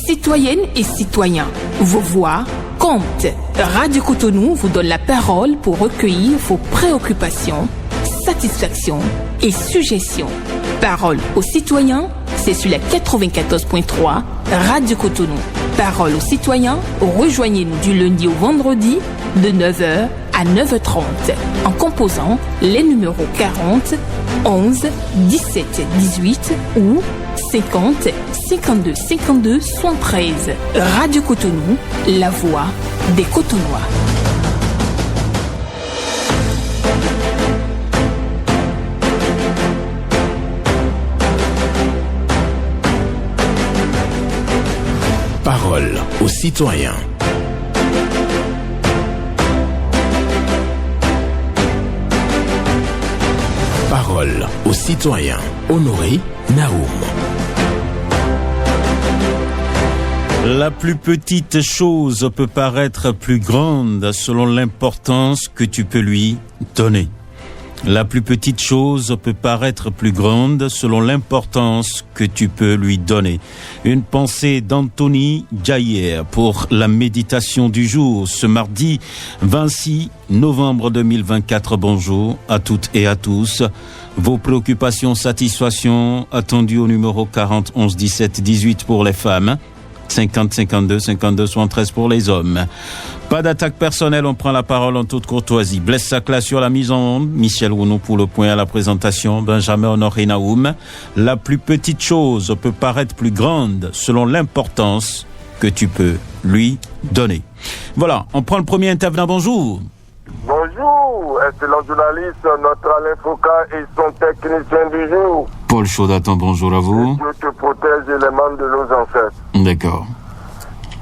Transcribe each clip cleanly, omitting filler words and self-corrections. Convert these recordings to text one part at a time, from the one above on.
Citoyennes et citoyens, vos voix comptent. Radio Cotonou vous donne la parole pour recueillir vos préoccupations, satisfactions et suggestions. Parole aux citoyens, c'est sur la 94.3 Radio Cotonou. Parole aux citoyens, rejoignez-nous du lundi au vendredi de 9h à 9h30 en composant les numéros 40 11 17 18 ou 50 52 52 73. Radio Cotonou, la voix des Cotonois. Parole aux citoyens. Parole aux citoyens. Honoré Naoum. La plus petite chose peut paraître plus grande selon l'importance que tu peux lui donner. La plus petite chose peut paraître plus grande selon l'importance que tu peux lui donner. Une pensée d'Anthony Jair pour la méditation du jour ce mardi 26 novembre 2024. Bonjour à toutes et à tous. Vos préoccupations, satisfactions attendues au numéro 40 11 17 18 pour les femmes. 50 52 52 73 pour les hommes. Pas d'attaque personnelle, on prend la parole en toute courtoisie. Blaise Sacla sur la mise en onde, Michel Rounou pour le point à la présentation, Benjamin Honoré Naoum. La plus petite chose peut paraître plus grande selon l'importance que tu peux lui donner. Voilà, on prend le premier intervenant. Bonjour. Bonjour, excellent journaliste, notre Alain Foucault et son technicien du jour. Paul Chaudaton, bonjour à vous. Dieu te protège et les membres de nos ancêtres. D'accord.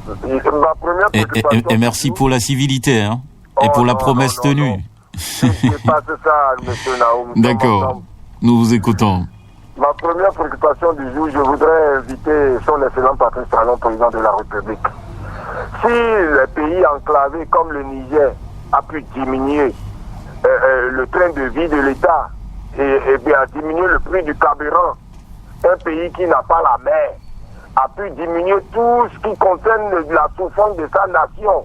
Ma première préoccupation... Et merci pour la civilité, hein, et pour la promesse tenue. C'est pas ça, monsieur Naoum. D'accord, nous vous écoutons. Ma première préoccupation du jour, je voudrais inviter son excellent Patrice Talon, président de la République. Si les pays enclavés comme le Niger a pu diminuer le train de vie de l'État et bien diminuer le prix du carburant, un pays qui n'a pas la mer a pu diminuer tout ce qui concerne la souffrance de sa nation.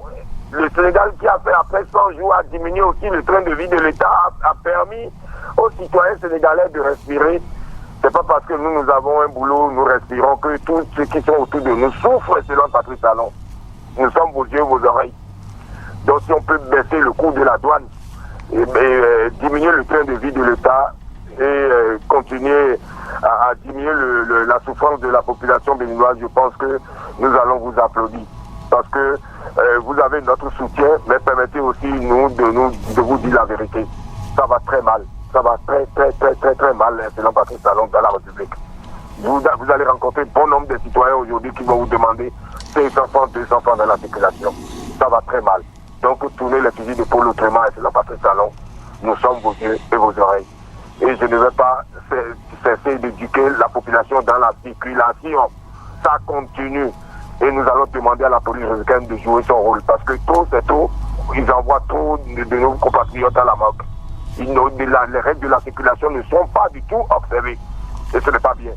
Le Sénégal qui a fait après 100 jours a diminué aussi le train de vie de l'État, a permis aux citoyens sénégalais de respirer. C'est pas parce que nous avons un boulot, nous respirons, que tous ceux qui sont autour de nous souffrent selon Patrice Talon. Nous sommes vos yeux, vos oreilles. Donc si on peut baisser le coût de la douane et diminuer le train de vie de l'État et continuer à diminuer la souffrance de la population béninoise, je pense que nous allons vous applaudir. Parce que vous avez notre soutien, mais permettez aussi de vous dire la vérité. Ça va très mal. Ça va très mal, selon Patrice Talon, dans la République. Vous allez rencontrer bon nombre de citoyens aujourd'hui qui vont vous demander 500 francs, 200 francs dans la circulation. Ça va très mal. Donc, tournez les fusils d'épaule autrement, et selon Patrice Talon, nous sommes vos yeux et vos oreilles. Et je ne vais pas cesser d'éduquer la population dans la circulation. Ça continue. Et nous allons demander à la police républicaine de jouer son rôle. Parce que trop, c'est trop. Ils envoient trop de nos compatriotes à la morgue. Les règles de la circulation ne sont pas du tout observées. Et ce n'est pas bien.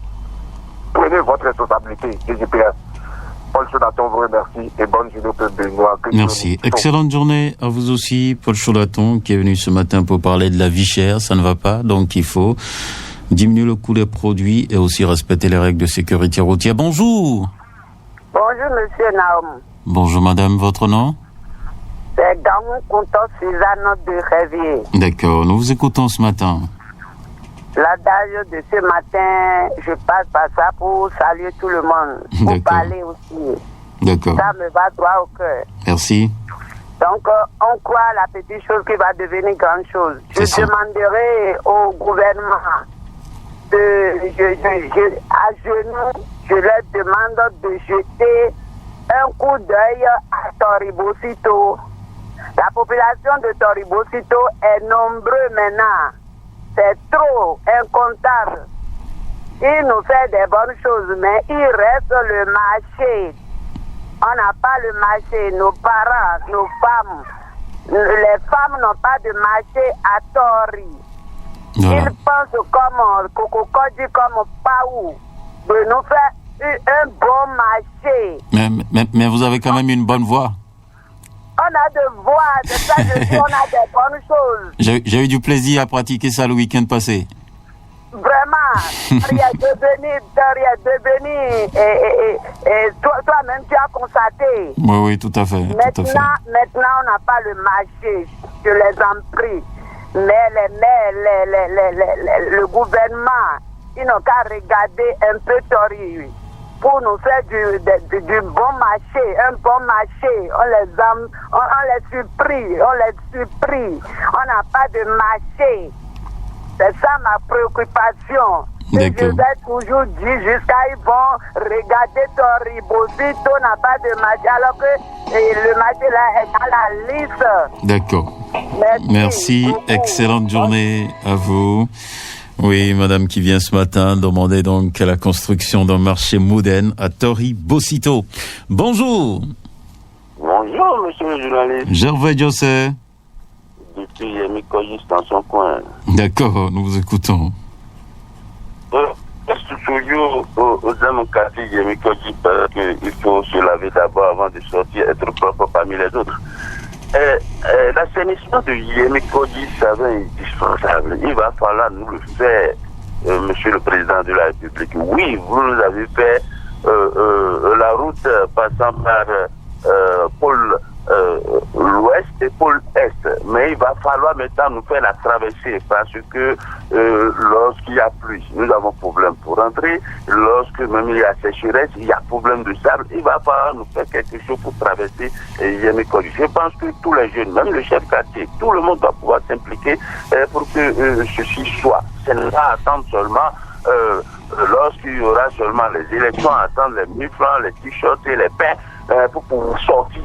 Prenez votre responsabilité, DGPS. Paul Chaudaton vous remercie et bonne journée au peuple béninois. Merci. Excellente journée à vous aussi, Paul Chaudaton, qui est venu ce matin pour parler de la vie chère. Ça ne va pas, donc il faut diminuer le coût des produits et aussi respecter les règles de sécurité routière. Bonjour. Bonjour, monsieur Naoum. Bonjour, madame. Votre nom? C'est dans mon compte Suzanne de Réveil. D'accord. Nous vous écoutons ce matin. L'adage de ce matin, je passe par ça pour saluer tout le monde. Pour parler aussi. D'accord. Ça me va droit au cœur. Merci. Donc, on croit à la petite chose qui va devenir grande chose. Je demanderai au gouvernement à genoux, je leur demande de jeter un coup d'œil à Toribocito. La population de Toribocito est nombreuse maintenant. C'est trop incontable. Il nous fait des bonnes choses, mais il reste le marché. On n'a pas le marché. Nos parents, nos femmes, les femmes n'ont pas de marché à Tori. Voilà. Ils pensent comme Coco Kodji, comme Paou, de nous faire un bon marché marché. Mais vous avez quand même une bonne voix. On a de voix, de ça je dis, on a des bonnes choses. J'ai eu du plaisir à pratiquer ça le week-end passé. Vraiment, rien de béni. Et toi-même, tu as constaté. Oui, tout à fait. Maintenant, on n'a pas le marché. Je les en prie. Mais le gouvernement, ils n'ont qu'à regarder un peu Tory pour nous faire du bon marché, un bon marché. On les surpris. On n'a pas de marché. C'est ça ma préoccupation. Je vais toujours dire jusqu'à ils vont regarder Tory Bosito n'a pas de marché alors que le marché là est dans la liste. D'accord. Merci. Excellente journée à vous. Oui, madame qui vient ce matin demander donc la construction d'un marché moderne à Tory Bosito. Bonjour. Bonjour, monsieur le journaliste. Gervais José. Depuis Yemi Koji dans son coin. D'accord, nous vous écoutons. Reste toujours aux démocraties Yemi Koji parce qu'il faut se laver d'abord avant de sortir, être propre parmi les autres. L'assainissement de Yemi Koji, ça va être indispensable. Il va falloir nous le faire, monsieur le président de la République. Oui, vous nous avez fait la route passant par pôle l'ouest et pôle est, mais il va falloir maintenant nous faire la traversée parce que lorsqu'il y a pluie, nous avons problème pour rentrer. Lorsque même il y a sécheresse, il y a problème de sable. Il va falloir nous faire quelque chose pour traverser Yemi Koji. Je pense que tous les jeunes, même le chef quartier, tout le monde doit pouvoir s'impliquer pour que ceci soit. Ce n'est pas attendre seulement lorsqu'il y aura seulement les élections, attendre les 1000 francs, les t-shirts et les pains pour pouvoir sortir.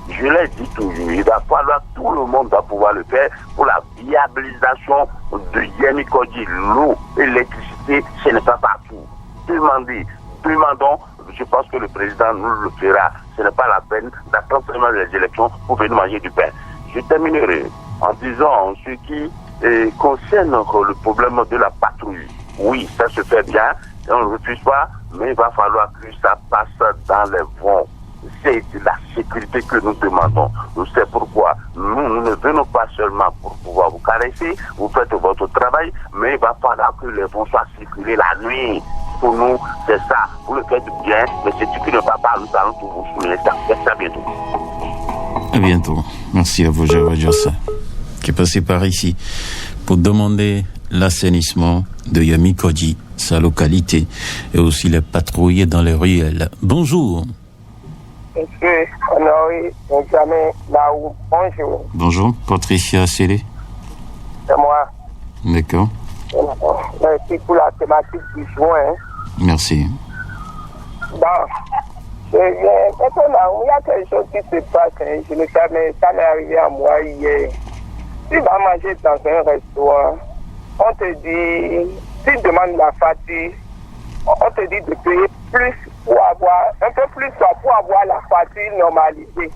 Je l'ai dit toujours, il va falloir, tout le monde va pouvoir le faire pour la viabilisation de Yemi Koji. L'eau et l'électricité, ce n'est pas partout. Demandons, je pense que le président nous le fera. Ce n'est pas la peine d'attendre seulement les élections pour venir manger du pain. Je terminerai en disant ce qui concerne le problème de la patrouille. Oui, ça se fait bien, on ne refuse pas, mais il va falloir que ça passe dans les vents. C'est la sécurité que nous demandons. C'est pourquoi nous ne venons pas seulement pour pouvoir vous caresser, vous faites votre travail, mais il va falloir que les vents soient circulés la nuit. Pour nous, c'est ça. Vous le faites bien, mais c'est ce qui ne va pas, nous allons tout vous souligner ça. Merci, à bientôt. À bientôt. Merci à vous, Gervais José, qui est passé par ici pour demander l'assainissement de Yemi Koji, sa localité, et aussi les patrouiller dans les ruelles. Bonjour. Monsieur Honoré Benjamin Naou, bonjour. Bonjour, Patricia Sélé. C'est moi. D'accord. Merci pour la thématique du juin. Merci. Bon, maintenant, il y a quelque chose qui se passe. Je ne savais, ça m'est arrivé à moi hier. Tu vas manger dans un restaurant, on te dit, si tu demandes la facture, on te dit de payer plus pour avoir, un peu plus pour avoir la facture normalisée.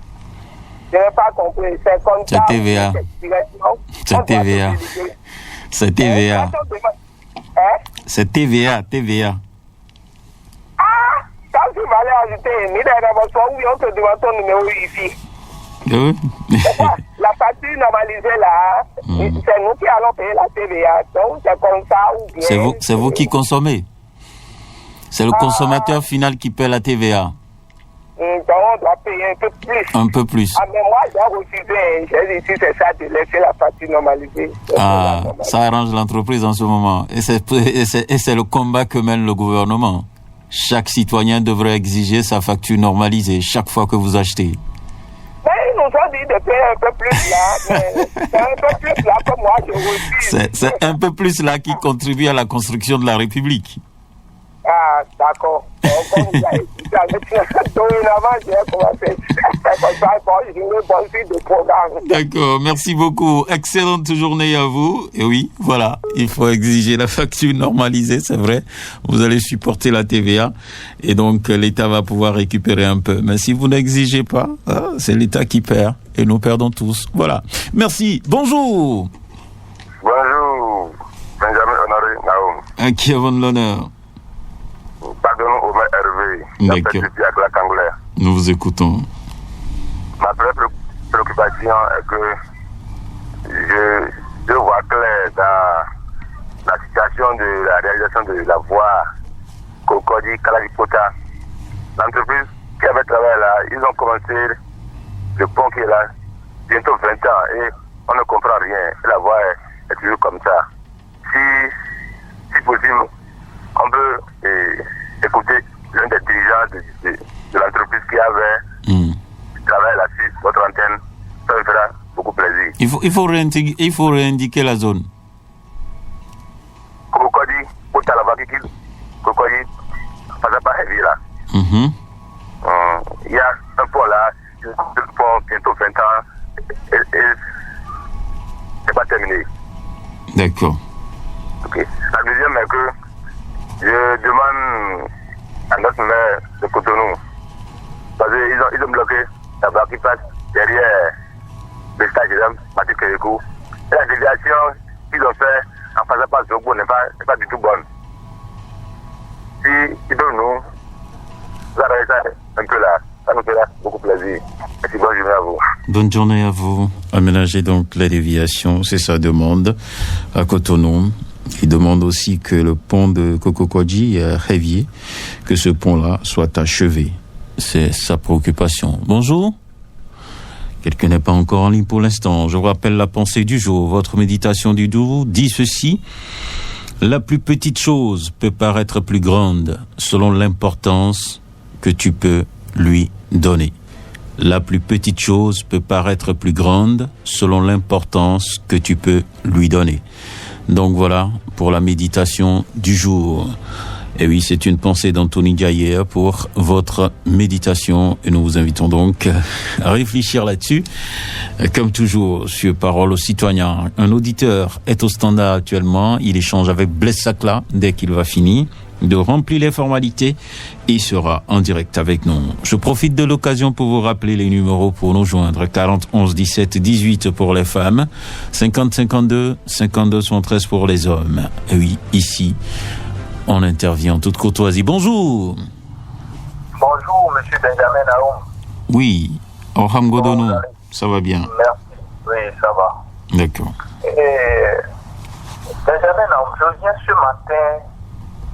Je n'ai pas compris. C'est comme ça. C'est TVA. C'est TVA. C'est TVA. C'est TVA. Ah, quand tu vas aller ajouter une oui, on te demande ton numéro ici. Oui. La facture normalisée là, c'est nous qui allons payer la TVA. Donc c'est comme ça ou bien. C'est vous qui consommez. C'est le consommateur final qui paie la TVA. Donc on doit payer un peu plus. Un peu plus. Ah, mais moi j'ai refusé. J'ai dit si c'est ça de laisser la facture normalisée. Ah, ça arrange l'entreprise en ce moment. Et c'est le combat que mène le gouvernement. Chaque citoyen devrait exiger sa facture normalisée chaque fois que vous achetez. Mais ils nous ont dit de payer un peu plus là. Mais c'est un peu plus là que moi je refuse. C'est un peu plus là qui contribue à la construction de la République. Ah, d'accord. Comme vous avez dit, dorénavant, j'ai commencé de programme. D'accord, merci beaucoup. Excellente journée à vous. Et oui, voilà, il faut exiger la facture normalisée, c'est vrai. Vous allez supporter la TVA et donc l'État va pouvoir récupérer un peu. Mais si vous n'exigez pas, c'est l'État qui perd et nous perdons tous. Voilà. Merci. Bonjour. Bonjour, Benjamin Honoré Naoum. À qui avons l'honneur? Pardon, Omer Hervé. D'accord. Depuis Accra Kangoulé. Nous vous écoutons. Ma première préoccupation est que je vois clair dans la situation de la réalisation de la voie Cocody-Kalakipota. L'entreprise qui avait travaillé là, ils ont commencé le pont qui est là, bientôt 20 ans, et on ne comprend rien. La voie est toujours comme ça. Si possible, on peut écouter l'un des dirigeants de l'entreprise qui avait travaillé là-dessus, votre antenne, ça me fera beaucoup plaisir. Il faut réindiquer la zone. Cocody, Cocody, ça n'a pas heavy là. Il y a un pont là, un pont bientôt 20 ans, et c'est pas terminé. D'accord. Ok. La deuxième est que je demande à notre maire de Cotonou, parce qu'ils ont bloqué la voie qui passe derrière le stade de Mathieu Kérékou. Et la déviation qu'ils ont fait en faisant pas Zobo n'est pas du tout bonne. Si ils peuvent nous arrêter ça un peu là, ça nous fera beaucoup plaisir. Merci, bonne journée à vous. Bonne journée à vous. Aménager donc la déviation, c'est sa demande à Cotonou. Il demande aussi que le pont de Cocody est Révier, que ce pont-là soit achevé. C'est sa préoccupation. Bonjour. Quelqu'un n'est pas encore en ligne pour l'instant. Je vous rappelle la pensée du jour. Votre méditation du jour dit ceci. La plus petite chose peut paraître plus grande selon l'importance que tu peux lui donner. La plus petite chose peut paraître plus grande selon l'importance que tu peux lui donner. Donc voilà pour la méditation du jour. Et oui, c'est une pensée d'Anthony Gaillard pour votre méditation et nous vous invitons donc à réfléchir là-dessus. Comme toujours, sur Parole aux citoyens, un auditeur est au standard actuellement. Il échange avec Blaise Sacla dès qu'il va finir de remplir les formalités et il sera en direct avec nous. Je profite de l'occasion pour vous rappeler les numéros pour nous joindre. 40 11 17 18 pour les femmes, 50 52 52 73 pour les hommes. Et oui, ici, on intervient en toute courtoisie. Bonjour. Bonjour, monsieur Benjamin Naoum. Oui, Orham Godono, ça va bien. Merci, oui, ça va. D'accord. Benjamin Naoum, je viens ce matin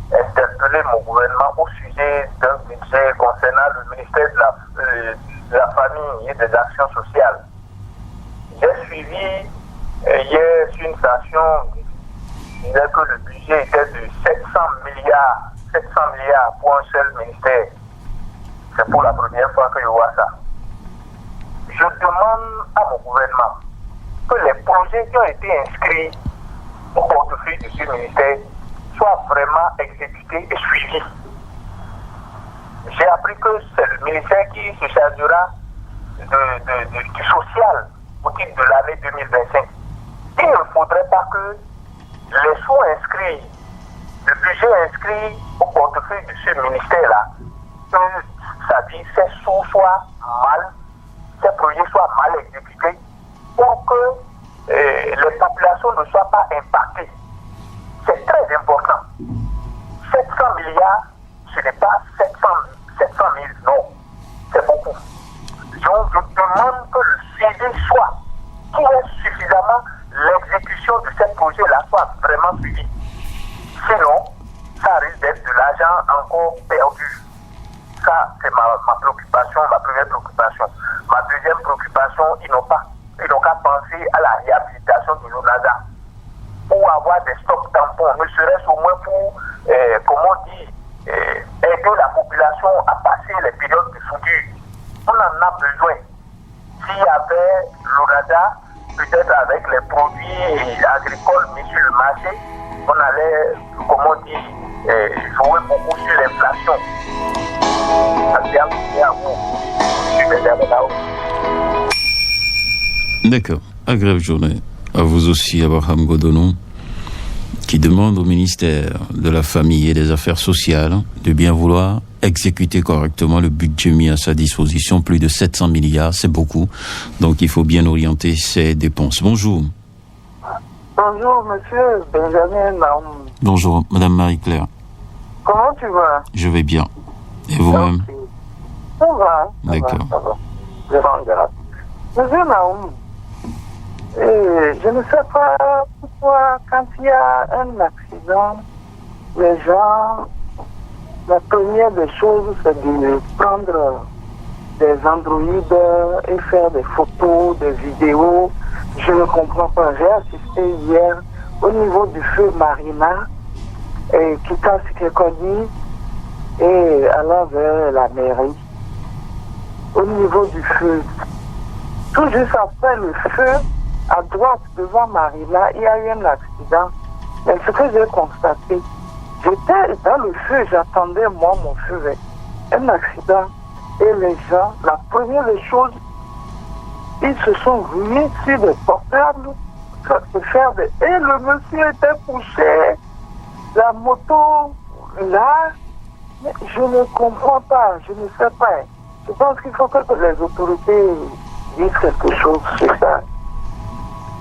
interpeller mon gouvernement au sujet d'un budget concernant le ministère de la Famille et des Actions sociales. J'ai suivi hier sur une station qui disait que le budget était de 700 milliards pour un seul ministère. C'est pour la première fois que je vois ça. Je demande à mon gouvernement que les projets qui ont été inscrits au portefeuille de ce ministère soient vraiment exécutés et suivis. J'ai appris que c'est le ministère qui se chargera du social au titre de l'année 2025. Il ne faudrait pas que les sous inscrits, le budget inscrit au portefeuille de ce ministère-là, que ces sous soient mal, ces projets soient mal exécutés pour que les populations ne soient pas impactées. C'est très important. 700 milliards, ce n'est pas 700 000, non. C'est beaucoup. Donc, je demande que le suivi soit, qu'il y ait suffisamment l'exécution de ces projets-là soit vraiment suivie. Sinon, ça risque d'être de l'argent encore perdu. Ça, c'est ma préoccupation, ma première préoccupation. Ma deuxième préoccupation, ils n'ont qu'à penser à la réhabilitation de l'ONASA. Pour avoir des stocks tampons, ne serait-ce au moins pour, aider la population à passer les périodes de soudure. On en a besoin. S'il y avait l'ONASA, peut-être avec les produits agricoles mis sur le marché, on allait, jouer beaucoup sur l'inflation. D'accord. Agréable journée. À vous aussi, Abraham Godono, qui demande au ministère de la Famille et des Affaires sociales de bien vouloir exécuter correctement le budget mis à sa disposition. Plus de 700 milliards, c'est beaucoup. Donc, il faut bien orienter ses dépenses. Bonjour. Bonjour, monsieur Benjamin Naoum. Bonjour, madame Marie-Claire. Comment tu vas? Je vais bien. Et vous-même? Ça va. D'accord. Ça va. Je rends grâce. Monsieur Naoum, je ne sais pas pourquoi, quand il y a un accident, les gens, la première des choses, c'est de prendre des androïdes et faire des photos, des vidéos. Je ne comprends pas. J'ai assisté hier au niveau du feu Marina, et quittant Sikekodi et allant vers la mairie. Au niveau du feu, tout juste après le feu, à droite devant Marina, il y a eu un accident. Mais ce que j'ai constaté, j'étais dans le feu, j'attendais moi mon feu vert. Un accident. Et les gens, la première des choses, ils se sont rués sur des portables pour faire des... Et le monsieur était couché, la moto là, mais je ne comprends pas, je ne sais pas. Je pense qu'il faut que les autorités disent quelque chose sur ça.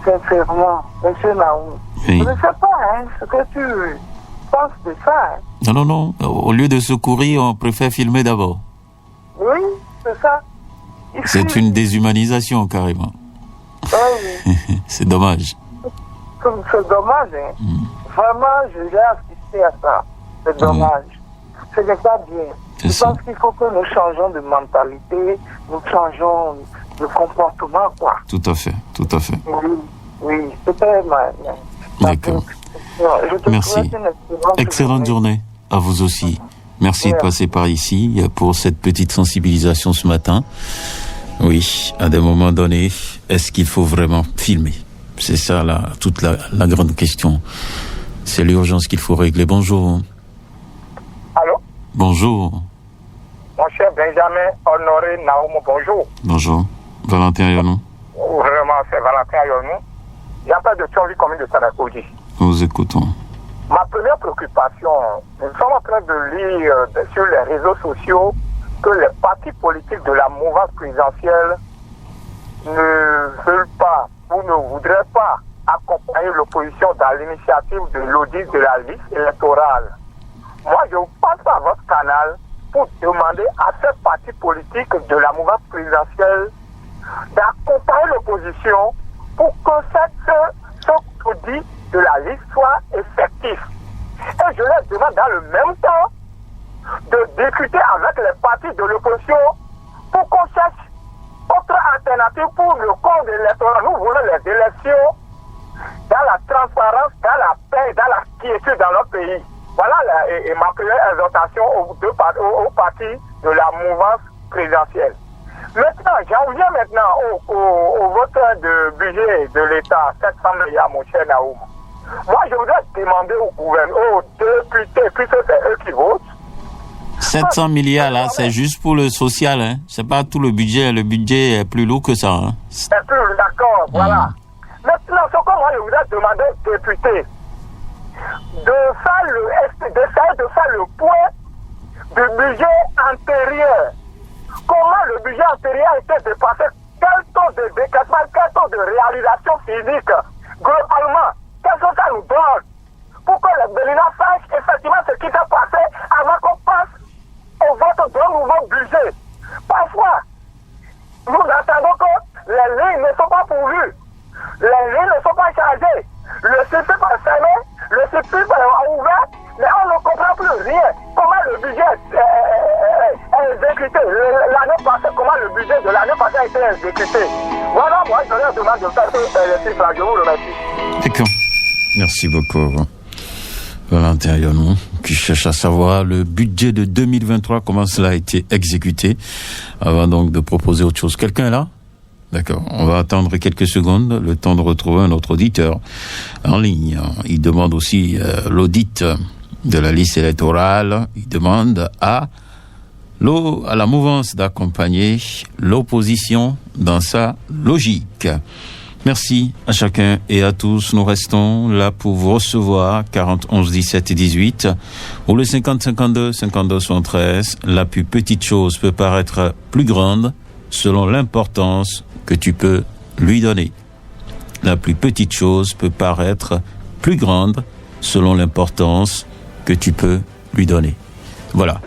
Sincèrement, monsieur Naoum. Oui. Je ne sais pas ce que tu penses de ça. Non. Au lieu de secourir, on préfère filmer d'abord. Oui, c'est ça. C'est une déshumanisation, carrément. Oui. C'est dommage. C'est dommage, hein. Vraiment, j'ai assisté à ça. C'est dommage. Ce n'est pas bien. Je pense qu'il faut que nous changeons de mentalité, nous changeons de comportement, quoi. Tout à fait. Oui, c'était mal. D'accord. Merci. Excellente journée à vous aussi. Merci de passer par ici pour cette petite sensibilisation ce matin. Oui, à des moments donnés, est-ce qu'il faut vraiment filmer? C'est ça toute la grande question. C'est l'urgence qu'il faut régler. Bonjour. Allô? Bonjour. Mon cher Benjamin Honoré Naoum, bonjour. Bonjour. Valentin Yonou. Vraiment, c'est Valentin Yonou. Il n'y a pas de survie commune de Sanakoudi. Nous écoutons. Ma première préoccupation, nous sommes en train de lire sur les réseaux sociaux que les partis politiques de la mouvance présidentielle ne veulent pas ou ne voudraient pas accompagner l'opposition dans l'initiative de l'audit de la liste électorale. Moi, je vous passe par votre canal pour demander à ces partis politiques de la mouvance présidentielle d'accompagner l'opposition pour que ce audit de la liste soit effectif. Et je leur demande dans le même temps de discuter avec les partis de l'opposition pour qu'on cherche autre alternative pour le compte électoral. Nous voulons les élections dans la transparence, dans la paix, dans la quiétude dans notre pays. Voilà ma première exhortation aux partis de la mouvance présidentielle. Maintenant, j'en viens maintenant au vote de budget de l'État, 700 milliards, mon cher Naoum. Moi, je voudrais demander au gouvernement, aux députés, puisque c'est eux qui votent. 700 milliards, là, c'est juste pour le social, hein. C'est pas tout le budget. Le budget est plus lourd que ça, hein. C'est plus, d'accord, voilà. Maintenant, ce que moi, je voudrais demander aux députés, d'essayer de faire le point du budget antérieur. Comment le budget antérieur a été dépassé? Quel taux de décaissement, quel taux de réalisation physique? Globalement, qu'est-ce que ça nous donne? Pour que les Béninois sachent effectivement ce qui s'est passé avant qu'on passe au vote d'un nouveau budget. Parfois, nous attendons que les lignes ne sont pas pourvues. Les lignes ne sont pas chargées. Le CP est fermé, le CP est ouvert, mais on ne comprend plus rien. Comment le budget est exécuté? L'année passée, comment le budget de l'année passée a été exécuté? Voilà, moi, je leur demande de faire ce chiffre. Je vous remercie. D'accord. Merci beaucoup, Valentin Yonou, qui cherche à savoir le budget de 2023, comment cela a été exécuté, avant donc de proposer autre chose. Quelqu'un est là? D'accord. On va attendre quelques secondes, le temps de retrouver un autre auditeur en ligne. Il demande aussi l'audit de la liste électorale. Il demande à la mouvance d'accompagner l'opposition dans sa logique. Merci à chacun et à tous. Nous restons là pour vous recevoir 40 11 17 et 18 ou le 50 52 52 73. La plus petite chose peut paraître plus grande selon l'importance que tu peux lui donner. La plus petite chose peut paraître plus grande selon l'importance que tu peux lui donner. Voilà.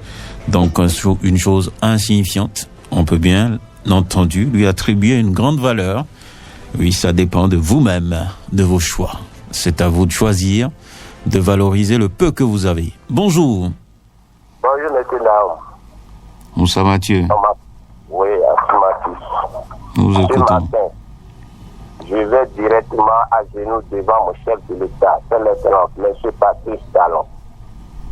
Donc une chose insignifiante, on peut bien entendu lui attribuer une grande valeur. Oui, ça dépend de vous-même, de vos choix. C'est à vous de choisir, de valoriser le peu que vous avez. Bonjour. Bonjour, monsieur Nao. Bonsoir Mathieu. Oui, affirmatif. Nous Ce écoutons. matin, je vais directement à genoux devant mon chef de l'État, son excellence, M. Patrice Talon.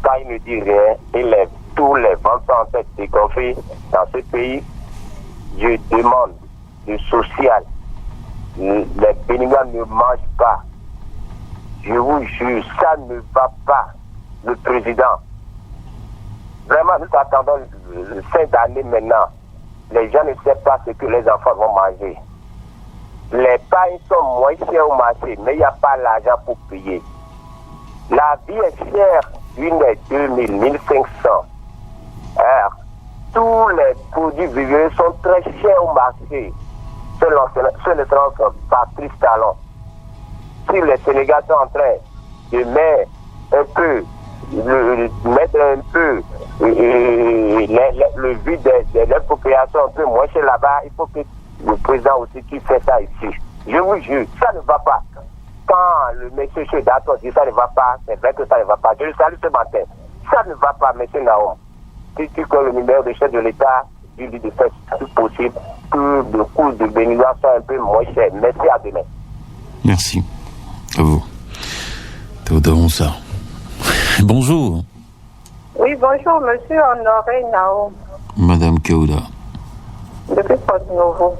Quand il ne dit rien, il lève tous les vents en tête dégonflés dans ce pays. Je demande du social. Les Béninois ne mangent pas. Je vous jure, ça ne va pas. Le président. Vraiment, nous attendons cette année maintenant. Les gens ne savent pas ce que les enfants vont manger. Les pains sont moins chers au marché, mais il n'y a pas l'argent pour payer. La vie est chère, une est 2000, 1500. Tous les produits vivants sont très chers au marché. Selon le Patrice Talon. Si les Sénégalais sont en train de mettre un peu le vide des populations un peu moins chez là-bas, il faut que le président aussi qui fait ça ici. Je vous jure, ça ne va pas. Quand le monsieur Chedato dit ça ne va pas, c'est vrai que ça ne va pas. Je le salue ce matin. Ça ne va pas, monsieur Naom. Si tu connais le numéro de chef de l'État, il dit de faire tout possible que le coût de Béninois soit un peu moins cher. Merci, à demain. Merci. À vous. Théodore Onsard. Bonjour. Oui, bonjour, monsieur Honoré Nao. Madame Keuda. Depuis Porto-Novo.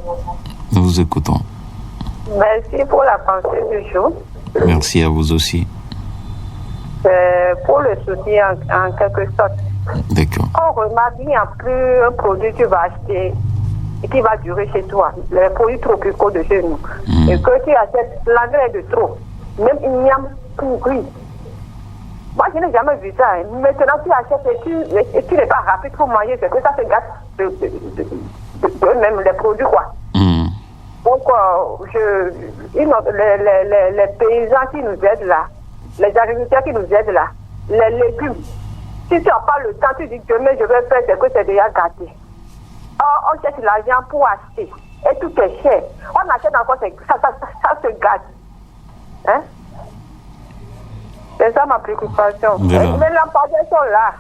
Nous vous écoutons. Merci pour la pensée du jour. Merci à vous aussi. Pour le soutien en quelque sorte. D'accord. On remarque qu'il n'y a plus un produit que tu vas acheter et qui va durer chez toi. Les produits tropicaux de chez nous. Et que tu achètes l'engrais de trop. Même il n'y a pourri. Moi, je n'ai jamais vu ça. Hein. Maintenant, tu achètes et tu n'es pas rapide pour manger. C'est que ça se gâte de même les produits, quoi. Donc, les paysans qui nous aident là, les agriculteurs qui nous aident là, les légumes, si tu n'as pas le temps, tu dis que demain je vais faire, c'est que c'est déjà gâté. Or, on cherche l'argent pour acheter. Et tout est cher. On achète encore, ça se gâte. Hein? C'est ça ma préoccupation. Voilà. Les lampadaires sont là.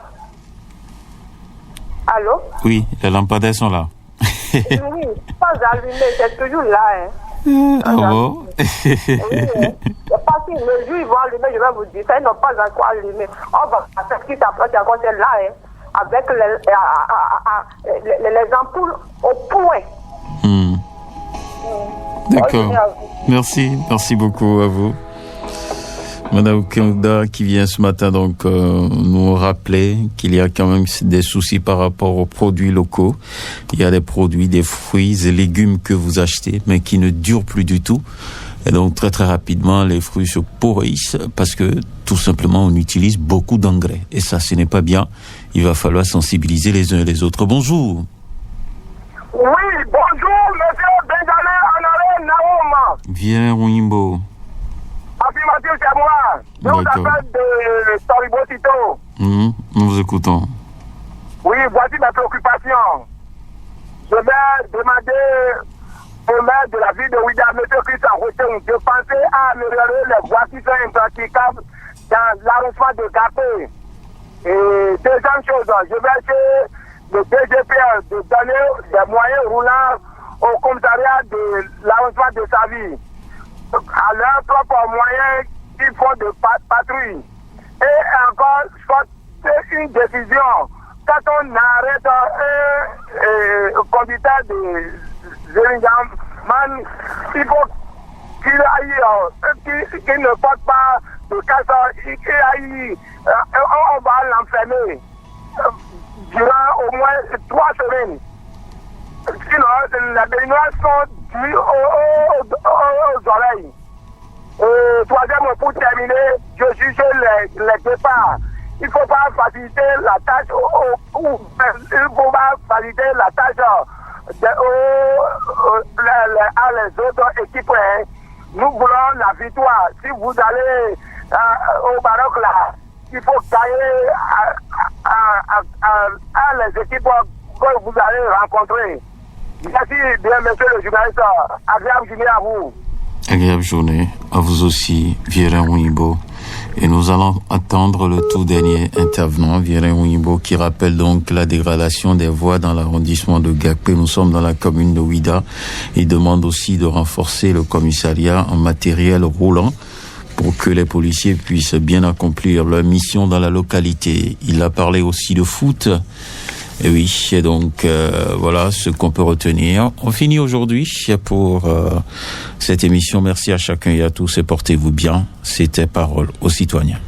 Allô? Oui, les lampadaires sont là. Oui, pas allumé, c'est toujours là. Hein. Ah bon? Oui, parce que le jour ils vont allumer, je vais vous dire, ça, ils n'ont pas encore allumé. On va faire ce qui s'approche encore, c'est là, hein, avec les ampoules au point. D'accord. Merci beaucoup à vous. Madame Keuda qui vient ce matin donc nous rappeler qu'il y a quand même des soucis par rapport aux produits locaux. Il y a des produits, des fruits et légumes que vous achetez mais qui ne durent plus du tout. Et donc très rapidement les fruits se pourrissent parce que tout simplement on utilise beaucoup d'engrais. Et ça ce n'est pas bien. Il va falloir sensibiliser les uns et les autres. Bonjour. Oui, bonjour, monsieur Benjamin Honoré Naouma. Viens Wimbo. Affirmatif, c'est moi. Je vous appelle de Toribo Cito. Nous vous écoutons. Oui, voici mes préoccupations. Je vais demander au maire de la ville de Ouidah, M. Christian Rochon, de penser à améliorer les voies qui sont impraticables dans l'arrondissement de Gapé. Et deuxième chose, je vais essayer le DGPR de donner des moyens roulants au commissariat de l'arrondissement de Savie, à leurs propres moyens qui font de patrouille. Et encore, c'est une décision. Quand on arrête un conducteur de Zéringaman, il faut qu'il aille, qu'il ne porte pas de casque, on va l'enfermer durant au moins 3 semaines. Sinon, les Béninois sont dus aux oreilles. Troisième, pour terminer, je juge les départs. Il ne faut pas faciliter la tâche à les autres équipes. Nous voulons la victoire. Si vous allez au Maroc là, qu'il faut tailler à les équipes que vous allez rencontrer. Merci bien, monsieur le journaliste. Agréable journée à vous. Agréable journée à vous aussi, Viren Ouimbo. Et nous allons attendre le tout dernier intervenant, Viren Ouimbo, qui rappelle donc la dégradation des voies dans l'arrondissement de Gakpé. Nous sommes dans la commune de Ouida. Il demande aussi de renforcer le commissariat en matériel roulant pour que les policiers puissent bien accomplir leur mission dans la localité. Il a parlé aussi de foot. Et oui, et donc voilà ce qu'on peut retenir. On finit aujourd'hui pour cette émission. Merci à chacun et à tous et portez-vous bien. C'était Parole aux citoyens.